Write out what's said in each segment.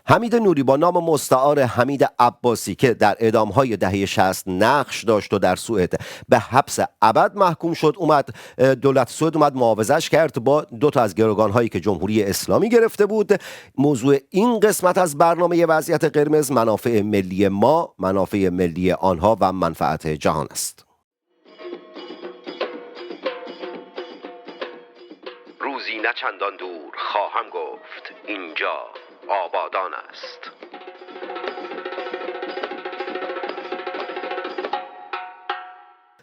حمید نوری با نام مستعار حمید عباسی که در اعدام‌های دهه 60 نقش داشت و در سوئد به حبس ابد محکوم شد، دولت سوئد اومد معاوضش کرد با دو تا از گروگان‌هایی که جمهوری اسلامی گرفته بود. موضوع این قسمت از برنامه وضعیت قرمز منافع ملی ما، منافع ملی آنها و منفعت جهان است. روزی نه چندان دور خواهم گفت اینجا آبادان است.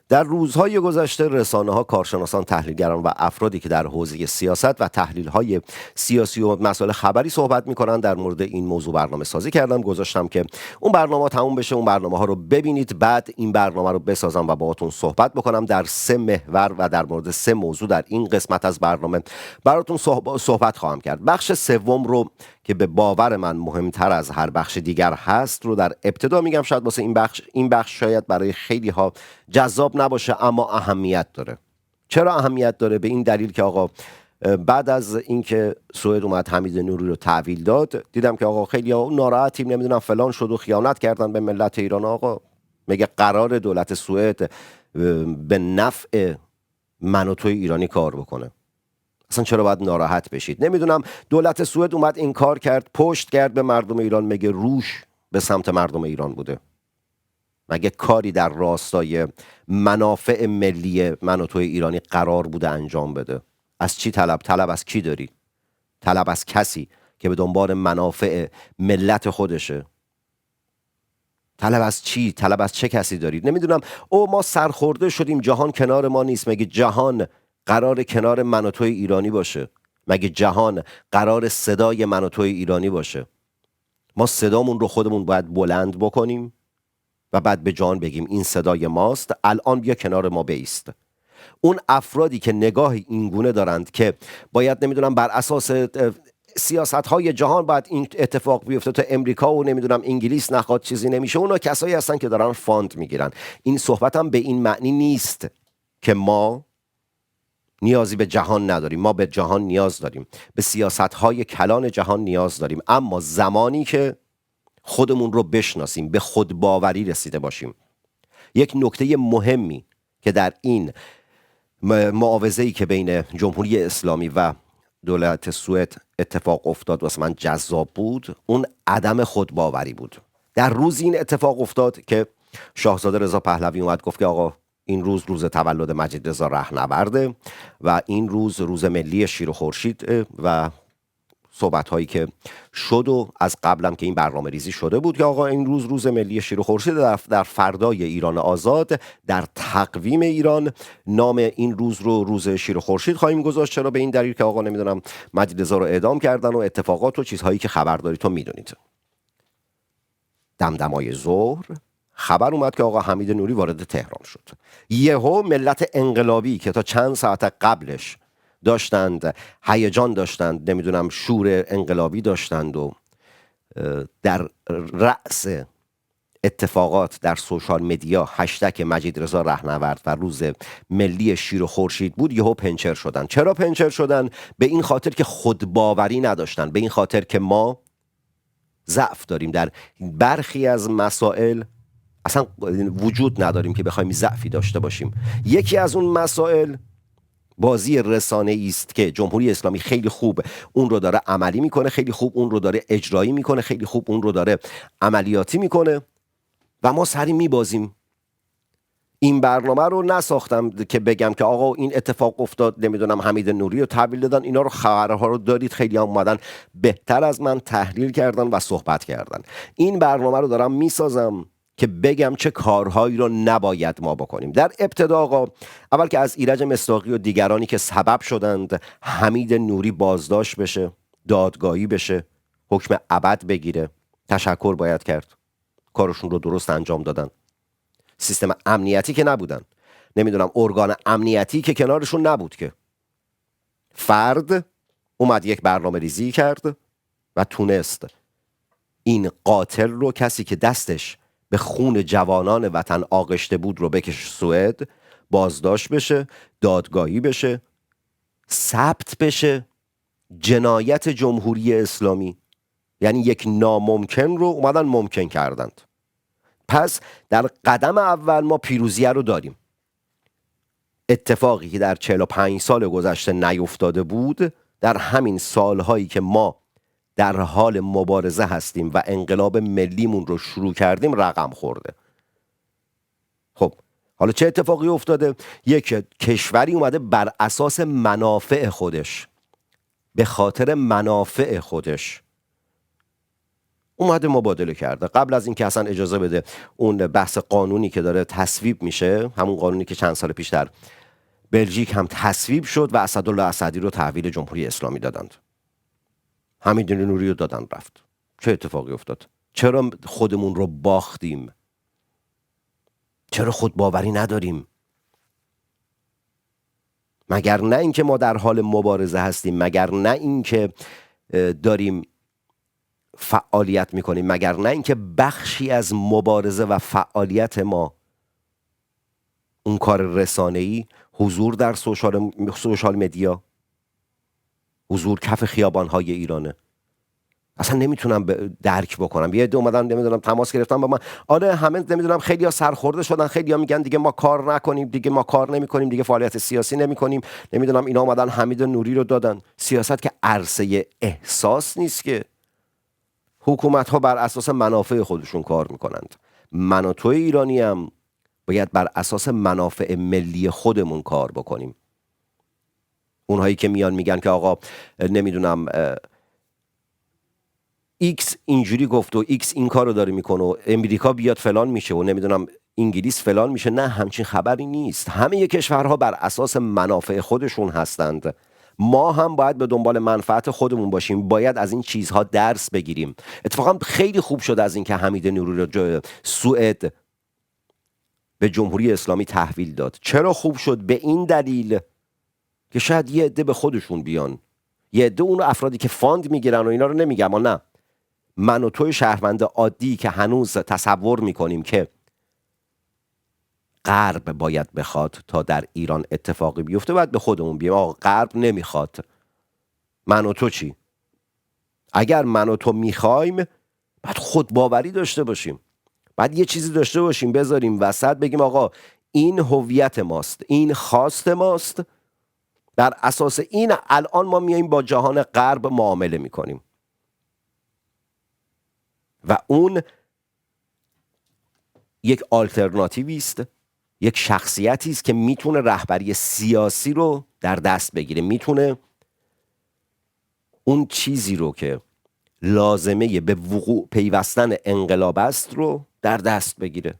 در روزهای گذشته رسانه‌ها، کارشناسان، تحلیلگران و افرادی که در حوزه سیاست و تحلیل‌های سیاسی و مسائل خبری صحبت می‌کنند در مورد این موضوع برنامه سازی کردم. گذاشتم که اون برنامه تموم بشه، اون برنامه‌ها رو ببینید، بعد این برنامه رو بسازم و باهاتون صحبت بکنم در 3 محور و در مورد 3 موضوع در این قسمت از برنامه براتون صحبت خواهم کرد. بخش سوم رو که به باور من مهمتر از هر بخش دیگر هست رو در ابتدا میگم. شاید واسه این بخش شاید برای خیلی ها جذاب نباشه، اما اهمیت داره. چرا اهمیت داره؟ به این دلیل که آقا بعد از اینکه سوئد اومد حمید نوری رو تحویل داد، دیدم که آقا خیلی ها ناراحتیم، نمیدونم فلان شد و خیانت کردن به ملت ایران. آقا میگه قرار دولت سوئد به نفع من و توی ایرانی کار بکنه. اصلا چرا باید ناراحت بشید؟ نمیدونم دولت سوئد اومد این کار کرد، پشت کرد به مردم ایران، مگه روش به سمت مردم ایران بوده؟ مگه کاری در راستای منافع ملی من و توی ایرانی قرار بوده انجام بده؟ از چی طلب از کی داری؟ طلب از کسی که به دنبال منافع ملت خودشه. طلب از چی؟ طلب از چه کسی دارید؟ نمیدونم. ما سرخورده شدیم جهان کنار ما نیست. مگه جهان قرار کنار من و توی ایرانی باشه؟ مگه جهان قرار صدای من و توی ایرانی باشه؟ ما صدامون رو خودمون باید بلند بکنیم و بعد به جهان بگیم این صدای ماست، الان بیا کنار ما بایست. اون افرادی که نگاه اینگونه دارند که باید نمیدونم بر اساس سیاست‌های جهان باید این اتفاق بیفته، تا امریکا و نمیدونم انگلیس نخواد چیزی نمیشه، اونا کسایی هستن که دارن فاند میگیرن. این صحبت هم به این معنی نیست که ما نیازی به جهان نداریم. ما به جهان نیاز داریم، به سیاست‌های کلان جهان نیاز داریم، اما زمانی که خودمون رو بشناسیم، به خودباوری رسیده باشیم. یک نکته مهمی که در این معاوضه‌ای که بین جمهوری اسلامی و دولت سوئد اتفاق افتاد واسه من جذاب بود، اون عدم خودباوری بود. در روز این اتفاق افتاد که شاهزاده رضا پهلوی اومد گفت که آقا این روز تولد مجید رضا رهنورده و این روز ملی شیر و خورشید و صحبت هایی که شد و از قبلم که این برنامه ریزی شده بود که آقا این روز ملی شیر و خورشید، در فردای ایران آزاد در تقویم ایران نام این روز رو روز شیر و خورشید خواهیم گذاشت. چرا؟ به این دلیل که آقا نمیدونم مجید رضا رو اعدام کردن و اتفاقات و چیزهایی که خبر دارید تو میدونید. دمدمای ظهر خبر اومد که آقا حمید نوری وارد تهران شد. یهو ملت انقلابی که تا چند ساعت قبلش داشتند هیجان داشتند، نمیدونم شور انقلابی داشتند و در رأس اتفاقات در سوشال مدیا هشتگ مجید رضا رهنورد و روز ملی شیر و خورشید بود، یهو پنچر شدن. چرا پنچر شدن؟ به این خاطر که خودباوری نداشتن، به این خاطر که ما ضعف داریم در برخی از مسائل، اصلا وجود نداریم که بخوایم ضعفی داشته باشیم. یکی از اون مسائل بازی رسانه‌ای است که جمهوری اسلامی خیلی خوب اون رو داره عملی میکنه، خیلی خوب اون رو داره اجرایی میکنه، خیلی خوب اون رو داره عملیاتی میکنه و ما سری میبازیم. این برنامه رو نساختم که بگم که آقا این اتفاق افتاد، نمیدونم حمید نوری رو تحویل دادن. اینا رو خبرها رو دارید، خیلی هم اومدن بهتر از من تحلیل کردن و صحبت کردن. این برنامه رو دارم میسازم که بگم چه کارهایی رو نباید ما بکنیم. در ابتدا آقا اول که از ایرج مصداقی و دیگرانی که سبب شدند حمید نوری بازداشت بشه، دادگاهی بشه، حکم ابد بگیره، تشکر باید کرد. کارشون رو درست انجام دادن. سیستم امنیتی که نبودن، نمیدونم ارگان امنیتی که کنارشون نبود، که فرد اومد یک برنامه ریزی کرد و تونست این قاتل رو، کسی که دستش به خون جوانان وطن آغشته بود، رو بکشه سوئد، بازداشت بشه، دادگاهی بشه، ثبت بشه جنایت جمهوری اسلامی. یعنی یک ناممکن رو اومدن ممکن کردند. پس در قدم اول ما پیروزی رو داریم. اتفاقی که در 45 سال گذشته نیفتاده بود، در همین سالهایی که ما در حال مبارزه هستیم و انقلاب ملیمون رو شروع کردیم رقم خورده. خب حالا چه اتفاقی افتاده؟ یک کشوری اومده بر اساس منافع خودش، به خاطر منافع خودش اومده مبادله کرده. قبل از اینکه اصلا اجازه بده اون بحث قانونی که داره تصویب میشه، همون قانونی که چند سال پیش در بلژیک هم تصویب شد و اسدالله اسدی رو تحویل جمهوری اسلامی دادند، حمید نوری رو دادن رفت. چه اتفاقی افتاد؟ چرا خودمون رو باختیم؟ چرا خود باوری نداریم؟ مگر نه اینکه ما در حال مبارزه هستیم؟ مگر نه اینکه داریم فعالیت میکنیم؟ مگر نه اینکه بخشی از مبارزه و فعالیت ما اون کار رسانه‌ای، حضور در سوشال مدیا، حضور کف خیابان‌های ایرانه؟ اصلا نمیتونم درک بکنم. یه عده اومدن نمیدونم تماس گرفتن با من، آره همه نمیدونم خیلی‌ها سرخورده شدن، خیلی‌ها میگن دیگه ما کار نکنیم، دیگه ما کار نمی‌کنیم، دیگه فعالیت سیاسی نمی‌کنیم، نمیدونم اینا اومدن حمید نوری رو دادن. سیاست که عرصه احساس نیست که. حکومت‌ها بر اساس منافع خودشون کار میکنند. من و تو ایرانی هم باید بر اساس منافع ملی خودمون کار بکنیم. اونهایی که میان میگن که آقا نمیدونم ایکس اینجوری گفت و ایکس این کار رو داره میکنه و امریکا بیاد فلان میشه و نمیدونم انگلیس فلان میشه، نه همچین خبری نیست. همه کشورها بر اساس منافع خودشون هستند. ما هم باید به دنبال منفعت خودمون باشیم، باید از این چیزها درس بگیریم. اتفاقا خیلی خوب شد از این که حمید نوری رو سوئد به جمهوری اسلامی تحویل داد. چرا خوب شد؟ به این دلیل که شاید یه عده به خودشون بیان، یه عده اون افرادی که فاند میگیرن و اینا رو نمیگم، اما نه، من و توی شهروند عادی که هنوز تصور میکنیم که غرب باید بخواد تا در ایران اتفاقی بیفته، باید به خودمون بیایم آقا غرب نمیخواد، من و تو چی؟ اگر من و تو میخوایم باید خود باوری داشته باشیم، باید یه چیزی داشته باشیم بذاریم وسط، بگیم آقا این هویت ماست، این خواست ماست، بر اساس این الان ما میایم با جهان غرب معامله میکنیم و اون یک آلترناتیوی است، یک شخصیتی است که میتونه رهبری سیاسی رو در دست بگیره، میتونه اون چیزی رو که لازمه به وقوع پیوستن انقلاب است رو در دست بگیره.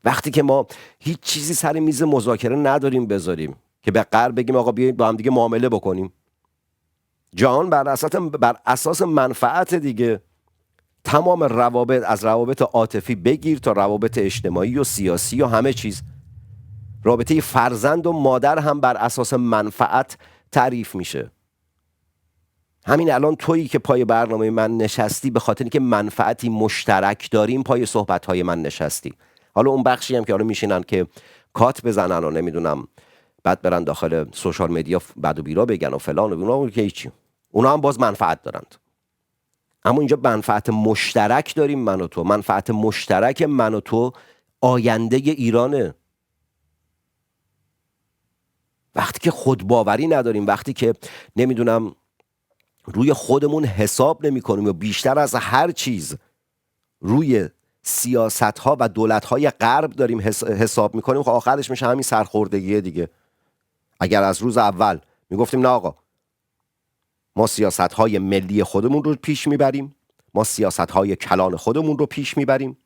وقتی که ما هیچ چیزی سر میز مذاکره نداریم بذاریم که به غرب بگیم آقا بیایید با هم دیگه معامله بکنیم، جهان بر اساس منفعت دیگه، تمام روابط، از روابط عاطفی بگیر تا روابط اجتماعی و سیاسی و همه چیز، رابطه فرزند و مادر هم بر اساس منفعت تعریف میشه. همین الان تویی که پای برنامه من نشستی به خاطر اینکه منفعتی مشترک داریم پای صحبت‌های من نشستی. حالا اون بخشی هم که حالا میشینن که کات بزنن و نمیدونم بعد برن داخل سوشال مدیا بد و بیرا بگن و فلان و اونا که هیچی، اونا هم باز منفعت دارند. اما اینجا منفعت مشترک داریم من و تو، منفعت مشترک من و تو آینده ایرانه. وقتی که خود باوری نداریم، وقتی که نمیدونم روی خودمون حساب نمی کنیم و بیشتر از هر چیز روی سیاست ها و دولت های غرب داریم حساب می کنیم، خب آخرش میشه همین سرخوردگیه دیگه. اگر از روز اول می گفتیم نه آقا ما سیاست های ملی خودمون رو پیش میبریم، ما سیاست های کلان خودمون رو پیش میبریم،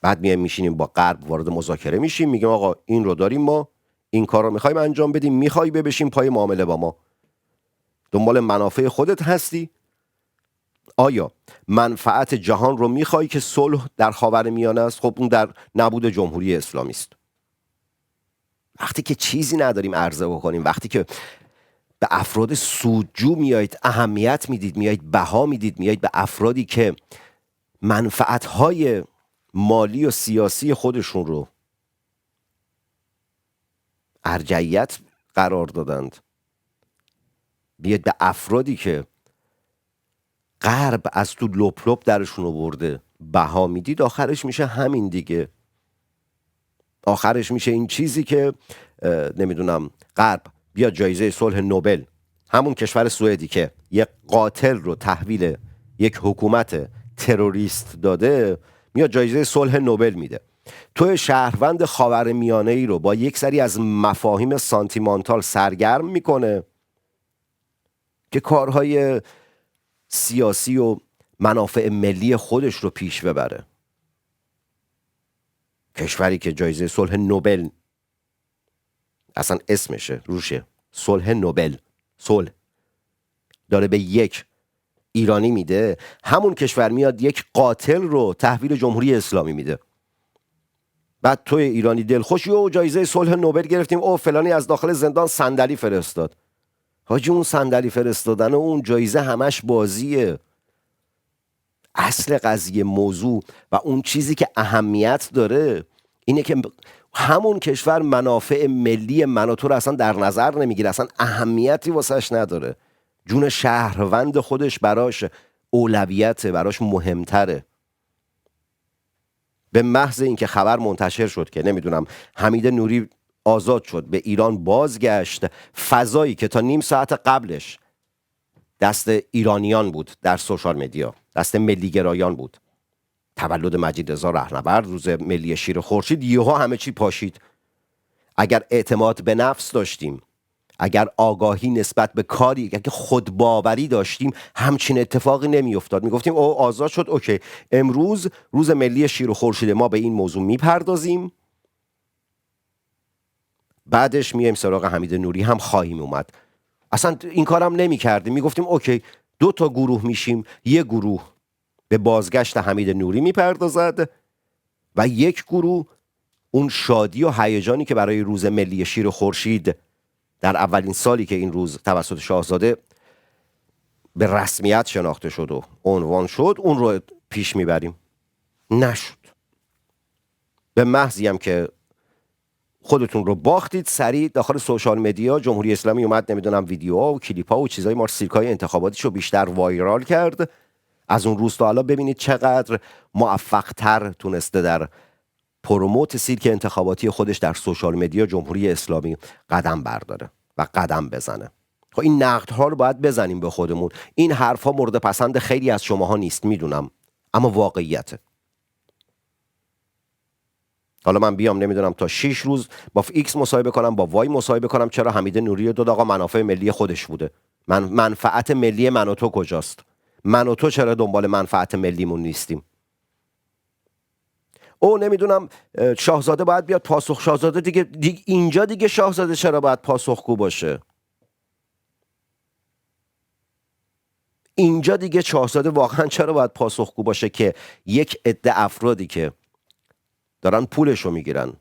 بعد میشینیم با غرب وارد مذاکره میشیم، میگیم آقا این رو داریم، ما این کار رو میخوایم انجام بدیم، میخوای بشیم پای معامله با ما، دنبال منافع خودت هستی؟ آیا منفعت جهان رو میخوای که صلح در خاورمیانه است؟ خب اون در نبود جمهوری اسلامی است. وقتی که چیزی نداریم عرضه بکنیم، وقتی که به افراد سودجو میایید اهمیت میدید، میایید بها میدید، میایید به افرادی که منفعت‌های مالی و سیاسی خودشون رو ارجحیت قرار دادند، بیاد به افرادی که غرب از تو لپ لپ درشون آورده بها میدید، آخرش میشه همین دیگه. آخرش میشه این چیزی که نمیدونم غرب بیاد جایزه صلح نوبل، همون کشور سوئدی که یک قاتل رو تحویل یک حکومت تروریست داده، میاد جایزه صلح نوبل میده. تو شهروند خاورمیانه ای رو با یک سری از مفاهیم سانتیمانتال سرگرم میکنه که کارهای سیاسی و منافع ملی خودش رو پیش ببره. کشوری که جایزه صلح نوبل اصلا اسمشه روشه، صلح نوبل، صلح داره به یک ایرانی میده، همون کشور میاد یک قاتل رو تحویل جمهوری اسلامی میده. بعد توی ایرانی دلخوشی و جایزه صلح نوبل گرفتیم، او فلانی از داخل زندان صندلی فرستاد. حاجی اون صندلی فرستادن و اون جایزه همش بازیه. اصل قضیه، موضوع و اون چیزی که اهمیت داره اینه که همون کشور منافع ملی من و تو رو اصلا در نظر نمیگیره، اصلا اهمیتی واسش نداره. جون شهروند خودش براش اولویته، براش مهمتره. به محض اینکه خبر منتشر شد که نمیدونم حمید نوری آزاد شد، به ایران بازگشت، فضایی که تا نیم ساعت قبلش دست ایرانیان بود در سوشال مدیا، دست ملیگرایان بود، تولد مجید رضا رهنورد، روز ملی شیر خورشید، یهو همه چی پاشید. اگر اعتماد به نفس داشتیم، اگر آگاهی نسبت به کاری، اگر خودباوری داشتیم، همچین اتفاقی نمیافتاد. میگفتیم او آزاد شد، اوکی، امروز روز ملی شیر و خورشید، ما به این موضوع میپردازیم، بعدش میایم سراغ حمید نوری هم خواهیم اومد. اصلا این کارم نمیکردیم، میگفتیم اوکی 2 تا گروه میشیم، یک گروه به بازگشت حمید نوری میپردازد و یک گروه اون شادی و هیجانی که برای روز ملی شیر و خورشید در اولین سالی که این روز توسط شاهزاده به رسمیت شناخته شد و عنوان شد، اون رو پیش میبریم. نشد. به محضی هم که خودتون رو باختید، سریع داخل سوشال مدیا جمهوری اسلامی اومد نمیدونم ویدیوها و کلیپ‌ها و چیزای مارسیرکای انتخاباتیشو بیشتر وایرال کرد. از اون روز تا حالا ببینید چقدر موفق‌تر تونسته در پروموت سیرک انتخاباتی خودش در سوشال مدیا جمهوری اسلامی قدم برداره و قدم بزنه. خب این نقدها رو باید بزنیم به خودمون. این حرفها مورد پسند خیلی از شماها نیست، میدونم، اما واقعیته. حالا من بیام نمیدونم تا 6 روز با ایکس مصاحبه کنم، با وای مصاحبه کنم، چرا حمید نوری دو آقا منافع ملی خودش بوده، منفعت ملی من و تو کجاست؟ من و تو چرا دنبال منفعت ملیمون نیستیم؟ او نمیدونم شاهزاده باید بیاد پاسخ. شاهزاده دیگه اینجا دیگه شاهزاده چرا باید پاسخگو باشه؟ اینجا دیگه شاهزاده واقعا چرا باید پاسخگو باشه که یک عده افرادی که دارن پولشو میگیرن،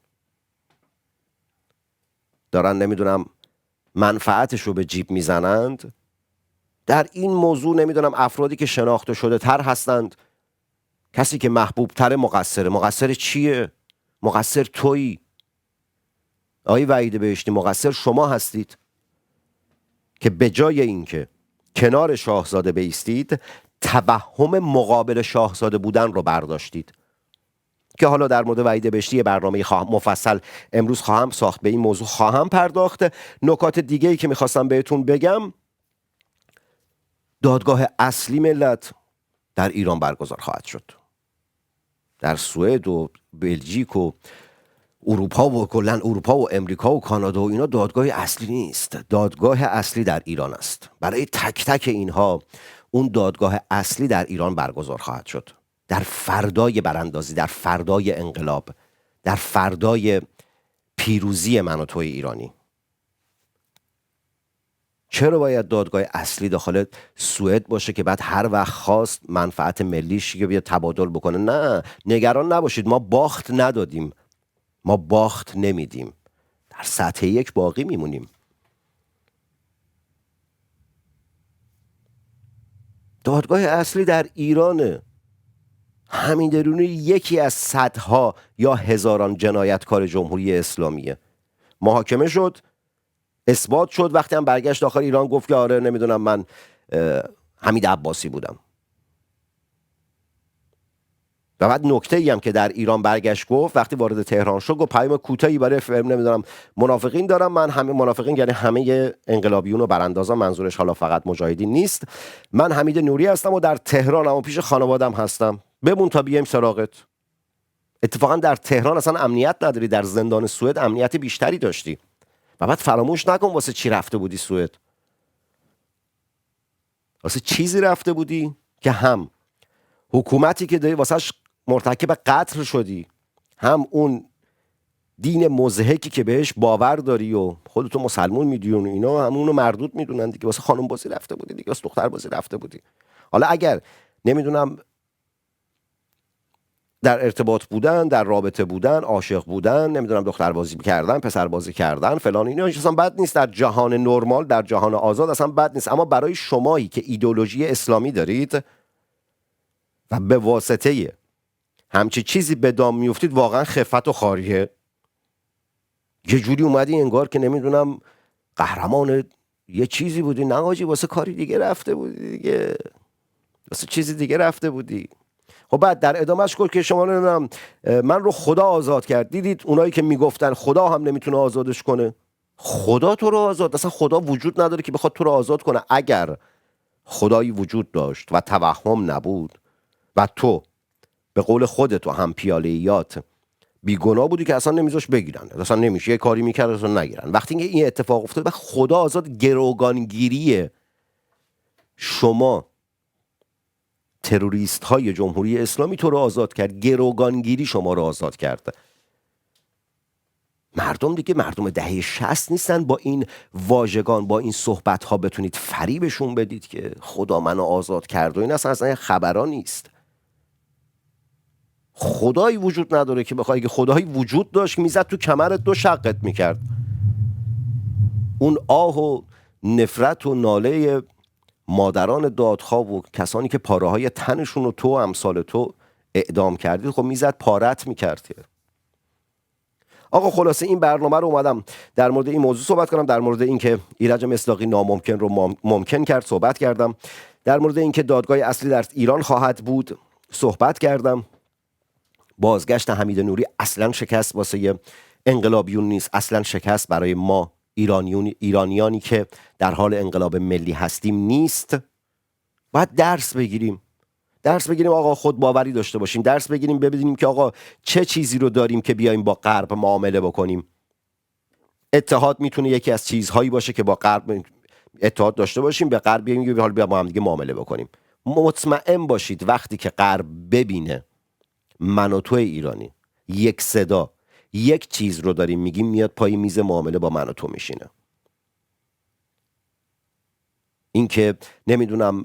دارن نمیدونم منفعتشو به جیب میزنند، در این موضوع نمیدونم افرادی که شناخته شده تر هستند، کسی که محبوب تر مقصره. مقصر چیه؟ مقصر تویی. آقای وحید بهشتی، مقصر شما هستید که به جای اینکه کنار شاهزاده بایستید، توهم مقابل شاهزاده بودن رو برداشتید. که حالا در مورد وحید بهشتی برنامه مفصل امروز خواهم ساخت، به این موضوع خواهم پرداخت. نکات دیگه‌ای که میخواستم بهتون بگم، دادگاه اصلی ملت در ایران برگزار خواهد شد. در سوئد و بلژیک و اروپا و کلا اروپا و امریکا و کانادا و اینا دادگاه اصلی نیست. دادگاه اصلی در ایران است. برای تک تک اینها اون دادگاه اصلی در ایران برگزار خواهد شد. در فردای براندازی، در فردای انقلاب، در فردای پیروزی من و توی ایرانی. چرا باید دادگاه اصلی داخل سوئد باشه که بعد هر وقت خواست منفعت ملیش که بیاد تبادل بکنه؟ نه، نگران نباشید، ما باخت ندادیم، ما باخت نمیدیم، در سطح یک باقی میمونیم. دادگاه اصلی در ایرانه. همین درونی یکی از صدها یا هزاران جنایتکار جمهوری اسلامیه. محاکمه شد، اثبات شد. وقتی هم برگشت داخل ایران گفت که آره نمیدونم من حمید عباسی بودم. و بعد نکته ای هم که در ایران برگشت گفت وقتی وارد تهران شد، گفت پیام کوتاهی برای نمیدونم منافقین دارم، من همه منافقین یعنی همه انقلابیون و براندازان، منظورش حالا فقط مجاهدین نیست، من حمید نوری هستم و در تهرانم و پیش خانوادم هستم، بمون تا بیایم سراغت. اتفاقا در تهران اصلا امنیت نداری، در زندان سوئد امنیت بیشتری داشتی. و بعد فراموش نکن واسه چی رفته بودی سوئد. واسه چیزی رفته بودی که هم حکومتی که داری واسهش مرتکب قتل شدی، هم اون دین مضحکی که بهش باور داری و خودتو مسلمون میدونی، اینا همونو مردود میدونن دیگه. واسه خانم بازی رفته بودی دیگه، واسه دختر بازی رفته بودی. حالا اگر نمیدونم در ارتباط بودن، در رابطه بودن، عاشق بودن، نمیدونم دختر بازی کردن، پسر بازی کردن، فلان، اینا اصلا بد نیست در جهان نرمال، در جهان آزاد اصلا بد نیست. اما برای شمایی که ایدئولوژی اسلامی دارید و به واسطه همچی چیزی به دام میفتید، واقعا خفت و خاریه. یه جوری اومدی انگار که نمیدونم قهرمان یه چیزی بودی. نه آجی، واسه کاری دیگه رفته بودی دیگه، واسه چیزی دیگه رفته بودی. خب بعد در ادامهش گفت که شما نمیدونم من رو خدا آزاد کرد. دیدید اونایی که میگفتن خدا هم نمیتونه آزادش کنه؟ خدا تو رو آزاد، اصلا خدا وجود نداره که بخواد تو رو آزاد کنه. اگر خدایی وجود داشت و توهم نبود و تو به قول خودت و هم پیاله‌ایات بیگناه بودی که اصلا نمیذاش بگیرن، اصلا نمیشه یه کاری میکرد اصلا نگیرن. وقتی این اتفاق افتاد و خدا آزاد، گروگانگیری شما تروریست های جمهوری اسلامی تو رو آزاد کرد، گروگانگیری شما رو آزاد کرد. مردم دیگه مردم دهه 60 نیستن با این واژگان، با این صحبت ها بتونید فریبشون بدید که خدا منو آزاد کرد و این اصلا خبرها نیست. خدایی وجود نداره که بخوای، که خدایی وجود داشت میزد تو کمرت دو شقت میکرد. اون آه و نفرت و ناله مادران دادخواه و کسانی که پاره های تنشون رو تو امثال تو اعدام کردید، خب میزد پارت میکرد. آقا خلاصه این برنامه رو اومدم در مورد این موضوع صحبت کنم، در مورد این که ایرج مصداقی ناممکن رو ممکن کرد صحبت کردم، در مورد این که دادگاه اصلی در ایران خواهد بود صحبت کردم. بازگشت حمید نوری اصلا شکست واسه انقلابیون نیست، اصلا شکست برای ما ایرانیانی که در حال انقلاب ملی هستیم نیست. باید درس بگیریم آقا، خود باوری داشته باشیم، درس بگیریم ببینیم که آقا چه چیزی رو داریم که بیایم با غرب معامله بکنیم. اتحاد میتونه یکی از چیزهایی باشه که با غرب اتحاد داشته باشیم، به غرب بیایم حالا بیا با هم دیگه معامله بکنیم. مطمئن باشید وقتی که غرب ببینه من و تو ایرانی یک صدا یک چیز رو داریم میگیم، میاد پای میز معامله با من و تو میشینه. این که نمیدونم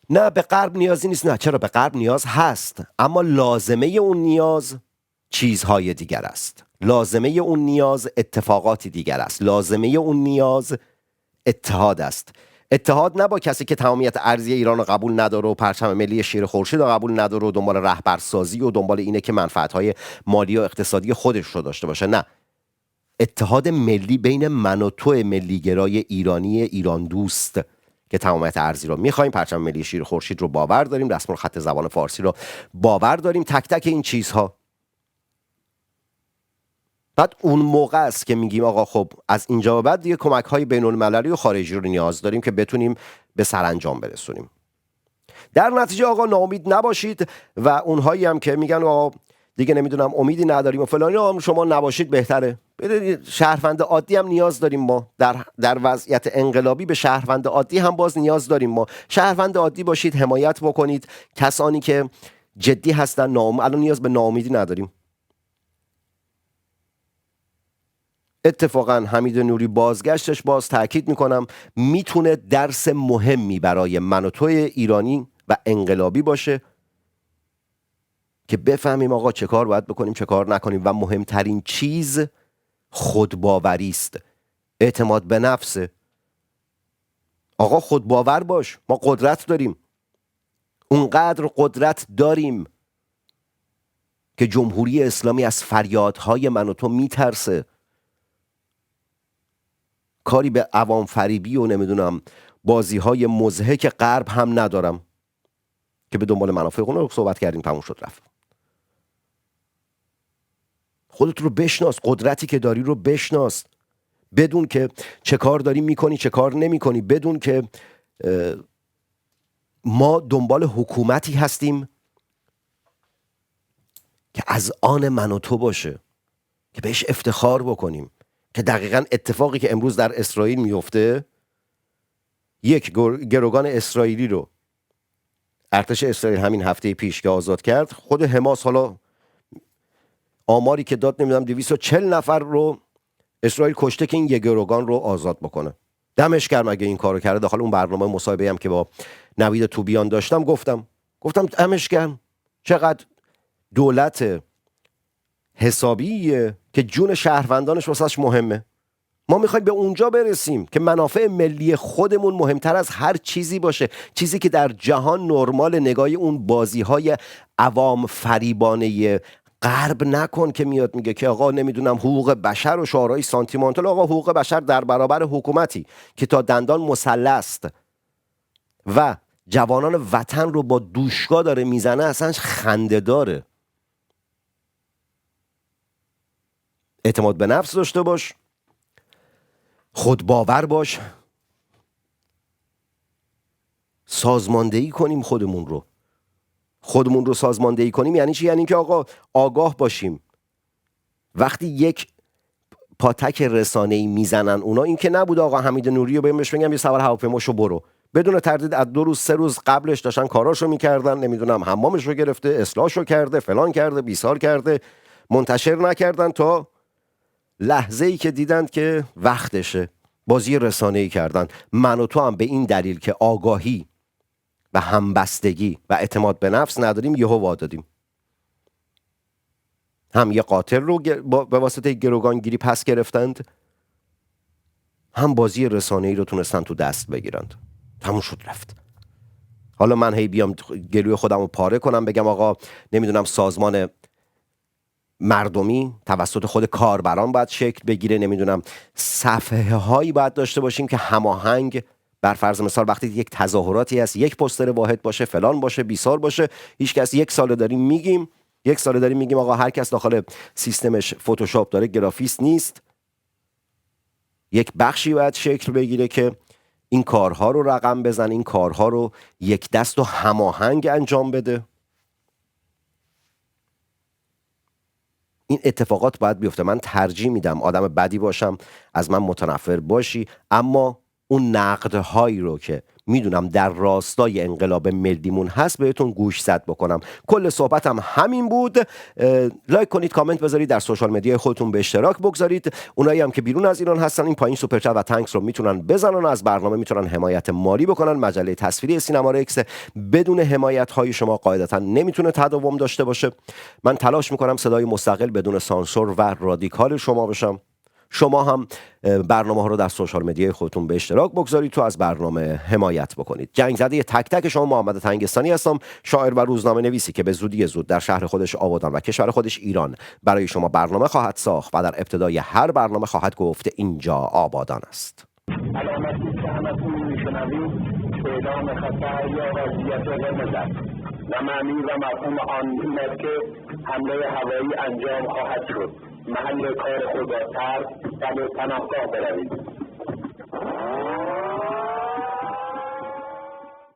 نه به غرب نیازی نیست، نه چرا به غرب نیاز هست، اما لازمه اون نیاز چیزهای دیگر است، لازمه اون نیاز اتفاقاتی دیگر است، لازمه اون نیاز اتحاد است. اتحاد نه با کسی که تمامیت ارضی ایران رو قبول نداره و پرچم ملی شیر خورشید رو قبول نداره و دنبال رهبرسازی و دنبال اینه که منفعت‌های مالی و اقتصادی خودش رو داشته باشه. نه، اتحاد ملی بین من و تو ملیگرای ایرانی، ایران دوست که تمامیت ارضی رو میخوایم، پرچم ملی شیر خورشید رو باور داریم، رسم الخط زبان فارسی رو باور داریم، تک تک این چیزها. بعد اون موقع است که میگیم آقا خب از اینجا به بعد دیگه کمک‌های بین‌المللی و خارجی رو نیاز داریم که بتونیم به سرانجام برسونیم. در نتیجه آقا ناامید نباشید و اونهایی هم که میگن آقا دیگه نمیدونم امیدی نداریم و فلانی، شما نباشید بهتره. شهروند عادی هم نیاز داریم ما، در وضعیت انقلابی به شهروند عادی هم باز نیاز داریم ما. شهروند عادی باشید، حمایت بکنید کسانی که جدی هستن. الان نیاز به ناامیدی نداریم. اتفاقا حمید نوری بازگشتش، باز تاکید میکنم، میتونه درس مهمی برای من و توی ایرانی و انقلابی باشه که بفهمیم آقا چه کار باید بکنیم چه کار نکنیم. و مهمترین چیز خودباوری است، اعتماد به نفسه. آقا خودباور باش، ما قدرت داریم، اونقدر قدرت داریم که جمهوری اسلامی از فریادهای من و تو میترسه. کاری به عوام فریبی و نمیدونم بازی های مضحک غرب هم ندارم که به دنبال منافع اون رو صحبت کردیم، تموم شد رفت. خودت رو بشناس، قدرتی که داری رو بشناس، بدون که چه کار داری میکنی چه کار نمیکنی، بدون که ما دنبال حکومتی هستیم که از آن من و تو باشه، که بهش افتخار بکنیم، که دقیقاً اتفاقی که امروز در اسرائیل میفته، یک گروگان اسرائیلی رو ارتش اسرائیل همین هفته پیش که آزاد کرد، خود حماس حالا آماری که داد نمیدونم 240 نفر رو اسرائیل کشته که این یک گروگان رو آزاد بکنه. دمش گرم اگه این کارو کرده. داخل اون برنامه مصاحبه هم که با نوید توبیان داشتم گفتم دمش گرم، چقدر دولت حسابیه که جون شهروندانش واسش مهمه. ما میخوایم به اونجا برسیم که منافع ملی خودمون مهمتر از هر چیزی باشه، چیزی که در جهان نرمال. نگاه اون بازی‌های عوام فریبانه غرب نکن که میاد میگه که آقا نمیدونم حقوق بشر و شعارهای سانتیمانتال. آقا حقوق بشر در برابر حکومتی که تا دندان مسلح است و جوانان وطن رو با دوشگاه داره میزنه اصلا خنده داره. اعتماد به نفس داشته باش، خودباور باش، سازماندهی کنیم خودمون رو سازماندهی کنیم. یعنی چی؟ یعنی که آقا آگاه باشیم وقتی یک پاتک رسانه‌ای میزنن اونا، این که نبود آقا حمید نوری رو بهش بگم یه سوار هواپیماشو برو، بدون تردید از 2 روز 3 روز قبلش داشتن کاراشو میکردن، نمیدونم حمامشو گرفته، اصلاحشو کرده، فلان کرده، بیسار کرده، منتشر نکردن تا لحظه‌ای که دیدند که وقتشه بازی رسانه‌ای کردن. من و تو هم به این دلیل که آگاهی و همبستگی و اعتماد به نفس نداریم یهو وادادیم. هم یه قاتل رو به واسطه گروگانگیری پس گرفتند، هم بازی رسانه‌ای رو تونستن تو دست بگیرند. تموم شد رفت. حالا من هی بیام گلوی خودم رو پاره کنم بگم آقا نمیدونم سازمان مردمی توسط خود کاربران باید شکل بگیره، نمیدونم صفحه هایی باید داشته باشیم که هماهنگ، بر فرض مثال وقتی یک تظاهراتی هست یک پوستر واحد باشه، فلان باشه، بیسار باشه. هیچ کس یک سال داریم میگیم آقا هر کس داخل سیستمش فتوشاپ داره گرافیست نیست. یک بخشی باید شکل بگیره که این کارها رو رقم بزن، این کارها رو یک دست و هماهنگ انجام بده. این اتفاقات باید بیفته. من ترجیح میدم آدم بدی باشم، از من متنفر باشی، اما اون نقدهایی رو که میدونم در راستای انقلاب ملیمون هست بهتون گوش زد بکنم. کل صحبتم همین بود. لایک کنید، کامنت بذارید، در سوشال مدیای خودتون به اشتراک بگذارید. اونایی هم که بیرون از ایران هستن این پایین سوپر چت و تانکس رو میتونن بزنن، از برنامه میتونن حمایت مالی بکنن. مجله تصویری سینما رکس بدون حمایت های شما قاعدتا نمیتونه تداوم داشته باشه. من تلاش میکنم صدای مستقل بدون سانسور و رادیکال شما باشم. شما هم برنامه ها رو در سوشال مدیای خودتون به اشتراک بگذارید، تو از برنامه حمایت بکنید. جنگ زده تک تک شما محمد تنگستانی هستم، شاعر و روزنامه نویسی که به زودی زود در شهر خودش آبادان و کشور خودش ایران برای شما برنامه خواهد ساخت و در ابتدای هر برنامه خواهد گفت اینجا آبادان است. علامتی که همتون میشنوید اعلام خطر یا وضعیت قرمز است و معنی و مفهوم آن این است که حمله هوایی انجام خواهد شد. محل کار خود را ترک و به پناهگاه بروید.